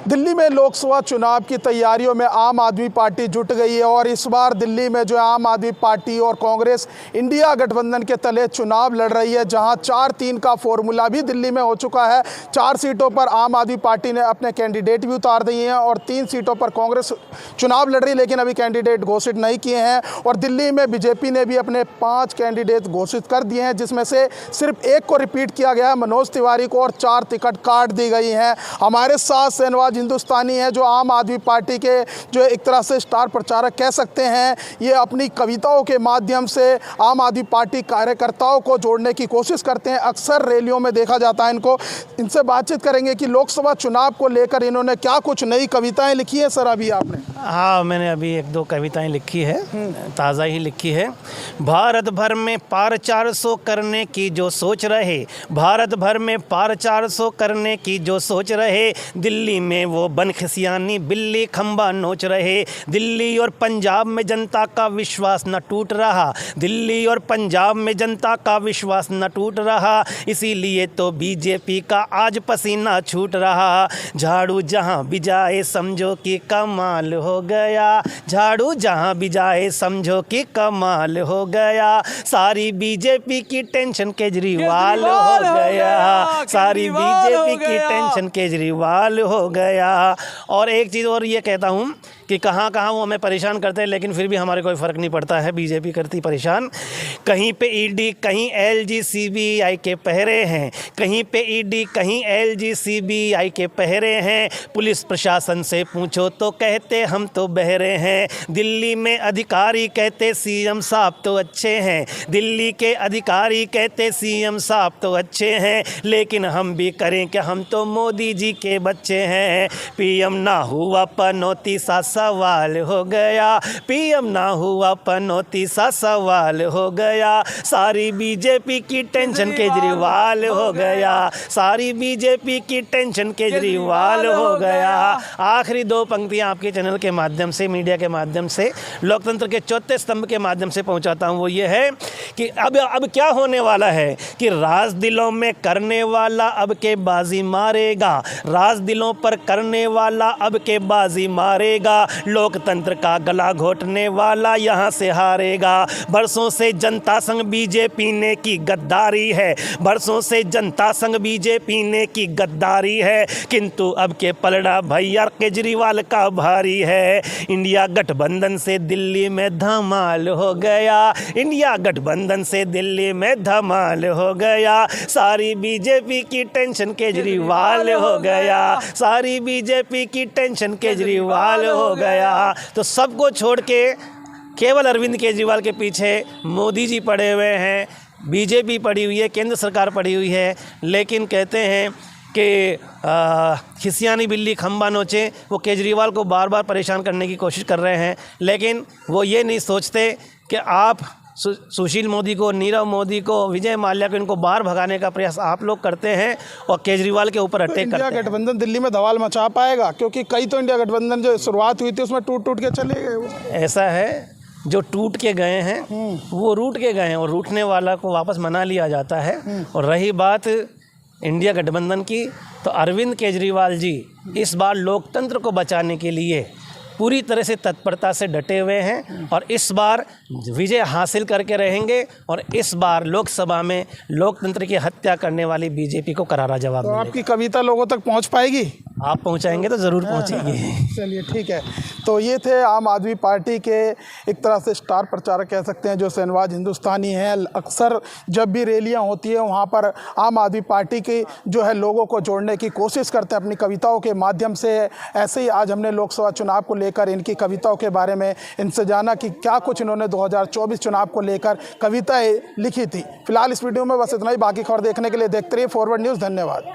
दिल्ली में लोकसभा चुनाव की तैयारियों में आम आदमी पार्टी जुट गई है और इस बार दिल्ली में जो आम आदमी पार्टी और कांग्रेस इंडिया गठबंधन के तले चुनाव लड़ रही है, जहां 4-3 का फॉर्मूला भी दिल्ली में हो चुका है। 4 सीटों पर आम आदमी पार्टी ने अपने कैंडिडेट भी उतार दिए हैं और 3 सीटों पर कांग्रेस चुनाव लड़ रही है, लेकिन अभी कैंडिडेट घोषित नहीं किए हैं। और दिल्ली में बीजेपी ने भी अपने 5 कैंडिडेट घोषित कर दिए हैं, जिसमें से सिर्फ एक को रिपीट किया गया है, मनोज तिवारी को, और 4 टिकट काट दी गई हैं। हमारे साथ शहनवाज हिंदुस्तानी है, जो आम आदमी पार्टी के जो एक तरह से स्टार प्रचारक कह सकते हैं। ये अपनी कविताओं के माध्यम से आम आदमी पार्टी कार्यकर्ताओं को जोड़ने की कोशिश करते हैं। अक्सर रैलियों में देखा जाता है इनको। इनसे बातचीत करेंगे कि लोकसभा चुनाव को लेकर इन्होंने क्या कुछ नई कविताएं लिखी हैं। सर, अभी आपने? हाँ, मैंने अभी 1-2 कविताएं लिखी है, ताज़ा ही लिखी है। भारत भर में पार 400 करने की जो सोच रहे, भारत भर में पार 400 करने की जो सोच रहे, दिल्ली में वो बनखसियानी बिल्ली खंबा नोच रहे। दिल्ली और पंजाब में जनता का विश्वास न टूट रहा, दिल्ली और पंजाब में जनता का विश्वास न टूट रहा, इसीलिए तो बीजेपी का आज पसीना छूट रहा। झाड़ू जहां भी जाए समझो कि कमाल हो गया, झाड़ू जहां भी जाए समझो कि कमाल हो गया। सारी बीजेपी की टेंशन केजरीवाल हो गया, सारी बीजेपी की टेंशन केजरीवाल हो गया। और एक चीज़ और ये कहता हूँ कि कहाँ कहाँ वो हमें परेशान करते हैं, लेकिन फिर भी हमारे कोई फ़र्क नहीं पड़ता है, बीजेपी करती परेशान। कहीं पे ईडी, कहीं एलजी सीबीआई के पहरे हैं, कहीं पे ईडी, कहीं एलजी सीबीआई के पहरे हैं। पुलिस प्रशासन से पूछो तो कहते हम तो बहरे हैं। दिल्ली में अधिकारी कहते सीएम साहब तो अच्छे हैं, दिल्ली के अधिकारी कहते सीएम साहब तो अच्छे हैं, लेकिन हम भी करें कि हम तो मोदी जी के बच्चे हैं। पीएम ना हुआ पनौती सा सवाल हो गया, पीएम ना हुआ पनौती सा सवाल हो गया। सारी बीजेपी की टेंशन केजरीवाल हो गया, सारी बीजेपी की टेंशन केजरीवाल हो गया। आखिरी 2 पंक्तियां आपके चैनल के माध्यम से, मीडिया के माध्यम से, लोकतंत्र के चौथे स्तंभ के माध्यम से पहुंचाता हूं। वो ये है कि अब क्या होने वाला है कि राज दिलों में करने वाला अब के बाजी मारेगा, राज दिलों पर करने वाला अब के बाजी मारेगा। लोकतंत्र का गला घोटने वाला यहाँ से हारेगा। बरसों से जनता संग बीजेपी ने की गद्दारी है, बरसों से जनता संग बीजेपी ने की गद्दारी है, किंतु अब के पलड़ा भैया केजरीवाल का भारी है। इंडिया गठबंधन से दिल्ली में धमाल हो गया, इंडिया गठबंधन से दिल्ली में धमाल हो गया। सारी बीजेपी की टेंशन केजरीवाल हो गया, सारी बीजेपी की टेंशन केजरीवाल हो गया। तो सबको छोड़ के केवल अरविंद केजरीवाल के पीछे मोदी जी पड़े हुए हैं, बीजेपी पड़ी हुई है, केंद्र सरकार पड़ी हुई है, लेकिन कहते हैं कि खिसियानी बिल्ली खंबा नोचे। वो केजरीवाल को बार बार परेशान करने की कोशिश कर रहे हैं, लेकिन वो ये नहीं सोचते कि आप सुशील मोदी को, नीरव मोदी को, विजय माल्या को, इनको बाहर भगाने का प्रयास आप लोग करते हैं और केजरीवाल के ऊपर अटैक करते हैं। इंडिया गठबंधन दिल्ली में धमाल मचा पाएगा, क्योंकि कई तो इंडिया गठबंधन जो शुरुआत हुई थी उसमें टूट के चले गए। वो ऐसा है, जो टूट के गए हैं वो रूठ के गए हैं, और रूठने वाला को वापस मना लिया जाता है। और रही बात इंडिया गठबंधन की, तो अरविंद केजरीवाल जी इस बार लोकतंत्र को बचाने के लिए पूरी तरह से तत्परता से डटे हुए हैं और इस बार विजय हासिल करके रहेंगे। और इस बार लोकसभा में लोकतंत्र की हत्या करने वाली बीजेपी को करारा जवाब तो मिलेगा। आपकी कविता लोगों तक पहुंच पाएगी? आप पहुंचाएंगे तो ज़रूर पहुंचेगी। चलिए, ठीक है। तो ये थे आम आदमी पार्टी के एक तरह से स्टार प्रचारक कह सकते हैं, जो शहनवाज हिंदुस्तानी हैं। अक्सर जब भी रैलियां होती है वहाँ पर आम आदमी पार्टी की जो है लोगों को जोड़ने की कोशिश करते हैं अपनी कविताओं के माध्यम से। ऐसे ही आज हमने लोकसभा चुनाव को लेकर इनकी कविताओं के बारे में इनसे जाना कि क्या कुछ इन्होंने 2024 चुनाव को लेकर कविताएं लिखी थी। फिलहाल इस वीडियो में बस इतना ही। बाकी खबर देखने के लिए देखते रहिए फॉरवर्ड न्यूज़। धन्यवाद।